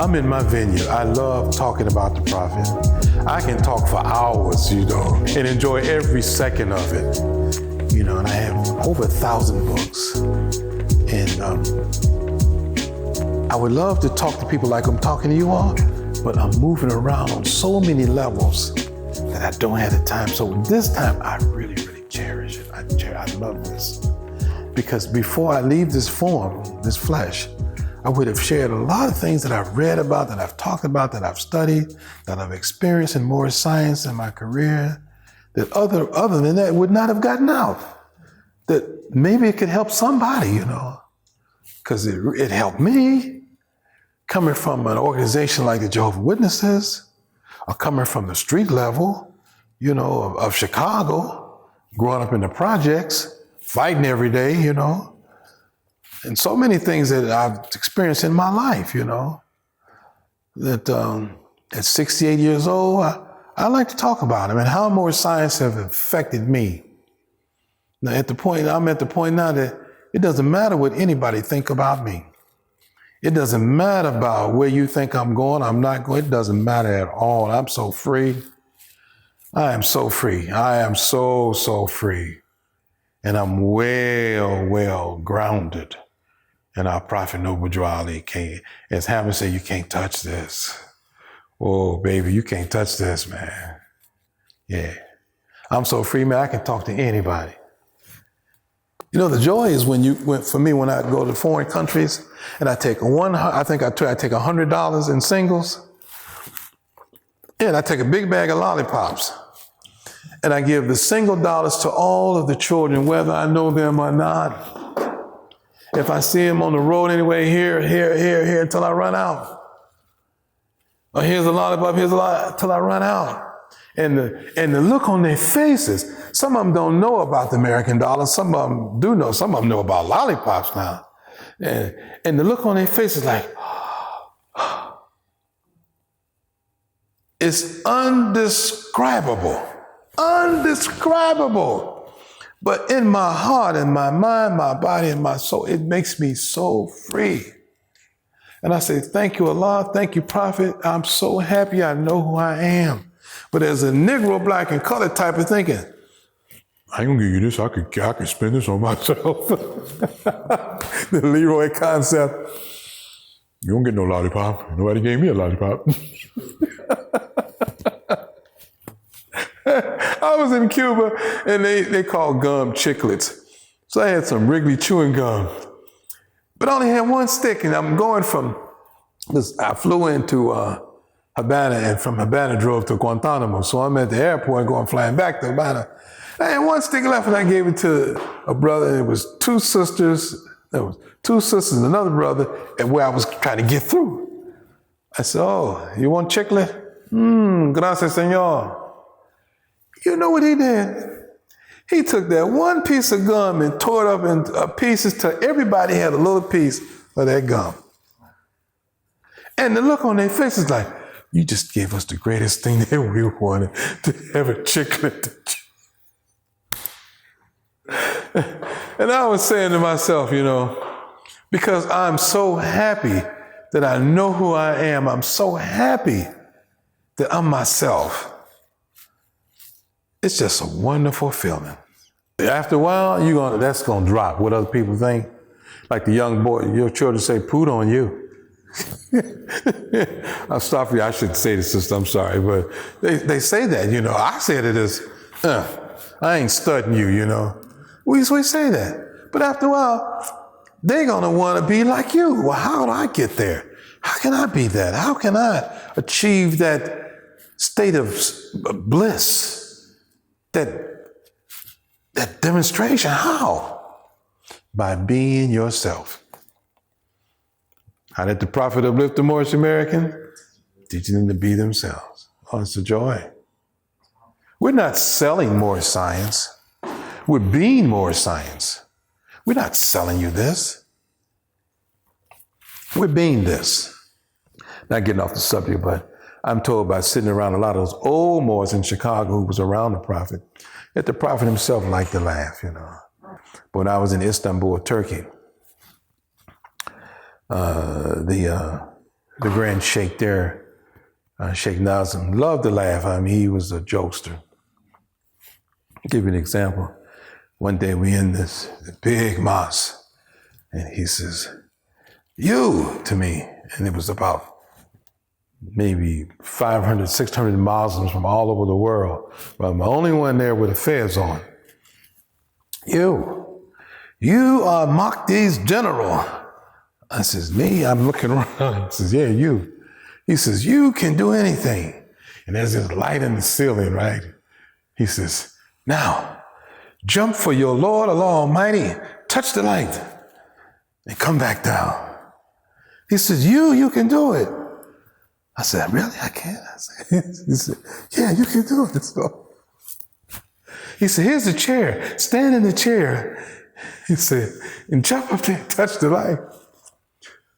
I'm in my vineyard. I love talking about the prophet. I can talk for hours, and enjoy every second of it. And I have over 1,000 books. And I would love to talk to people like I'm talking to you all, but I'm moving around on so many levels that I don't have the time. So this time, I really, really cherish it. I love this. Because before I leave this form, this flesh, I would have shared a lot of things that I've read about, that I've talked about, that I've studied, that I've experienced in Moorish science in my career, that other than that would not have gotten out. That maybe it could help somebody, because it helped me. Coming from an organization like the Jehovah's Witnesses, or coming from the street level, of Chicago, growing up in the projects, fighting every day, and so many things that I've experienced in my life, that at 68 years old, I like to talk about them and how more science have affected me. Now, I'm at the point now that it doesn't matter what anybody think about me. It doesn't matter about where you think I'm going, I'm not going. It doesn't matter at all. I'm so free. I am so free. I am so, so free. And I'm well grounded. And our prophet Noble Ali can't, as Hammond said, you can't touch this. Oh, baby, you can't touch this, man. Yeah. I'm so free, man, I can talk to anybody. The joy is for me, when I go to foreign countries and I take I take $100 in singles, and I take a big bag of lollipops, and I give the single dollars to all of the children, whether I know them or not. If I see them on the road anyway, here, until I run out. Or here's a lollipop, till I run out. And the look on their faces, some of them don't know about the American dollar, some of them do know, some of them know about lollipops now. And the look on their faces like, it's undescribable. But in my heart, in my mind, my body, and my soul, it makes me so free. And I say, thank you, Allah. Thank you, Prophet. I'm so happy I know who I am. But as a Negro, black, and colored type of thinking, I ain't gonna give you this. I can spend this on myself. The Leroy concept. You don't get no lollipop. Nobody gave me a lollipop. I was in Cuba, and they called gum chiclets. So I had some Wrigley chewing gum. But I only had one stick, and I'm going I flew into Havana, and from Havana drove to Guantanamo. So I'm at the airport flying back to Havana. I had one stick left, and I gave it to a brother, and it was two sisters. There was two sisters and another brother, and where I was trying to get through. I said, oh, you want chiclet? Gracias, señor. You know what he did? He took that one piece of gum and tore it up into pieces till everybody had a little piece of that gum. And the look on their faces like, you just gave us the greatest thing that we wanted, to have a chiclet. And I was saying to myself, because I'm so happy that I know who I am. I'm so happy that I'm myself. It's just a wonderful feeling. After a while, that's gonna drop. What other people think? Like the young boy, your children say, "Poot on you." I'll stop you. I shouldn't say this, sister. I'm sorry, but they say that. I said it as, I ain't studying you. We say that, but after a while, they're gonna want to be like you. Well, how do I get there? How can I be that? How can I achieve that state of bliss? That demonstration, how? By being yourself. How did the prophet uplift the Moorish American? Teaching them to be themselves. Oh, it's a joy. We're not selling more science. We're being more science. We're not selling you this. We're being this. Not getting off the subject, but I'm told by sitting around a lot of those old Moors in Chicago who was around the prophet, that the prophet himself liked to laugh, But when I was in Istanbul, Turkey, the the Grand Sheik there, Sheikh Nazim, loved to laugh. I mean, he was a jokester. I'll give you an example. One day we in this big mosque, and he says, "You," to me. And it was about maybe 500, 600 Muslims from all over the world. But I'm the only one there with a fez on. You are Mahdi's general. I says, me? I'm looking around. He says, yeah, you. He says, you can do anything. And there's this light in the ceiling, right? He says, now, jump for your Lord Allah Almighty, touch the light, and come back down. He says, you can do it. I said, really? I can't? He said, yeah, you can do it. So he said, here's the chair. Stand in the chair. He said, and jump up there, touch the light.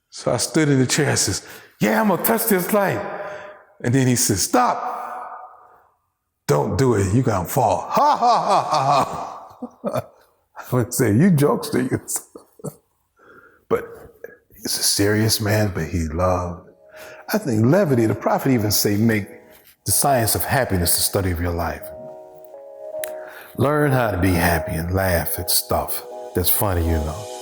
So I stood in the chair. I says, yeah, I'm going to touch this light. And then he says, stop. Don't do it. You're going to fall. Ha, ha, ha, ha, ha. I would say, you jokester. But he's a serious man, but he loved. I think levity, the prophet even say, make the science of happiness the study of your life. Learn how to be happy and laugh at stuff that's funny, you know.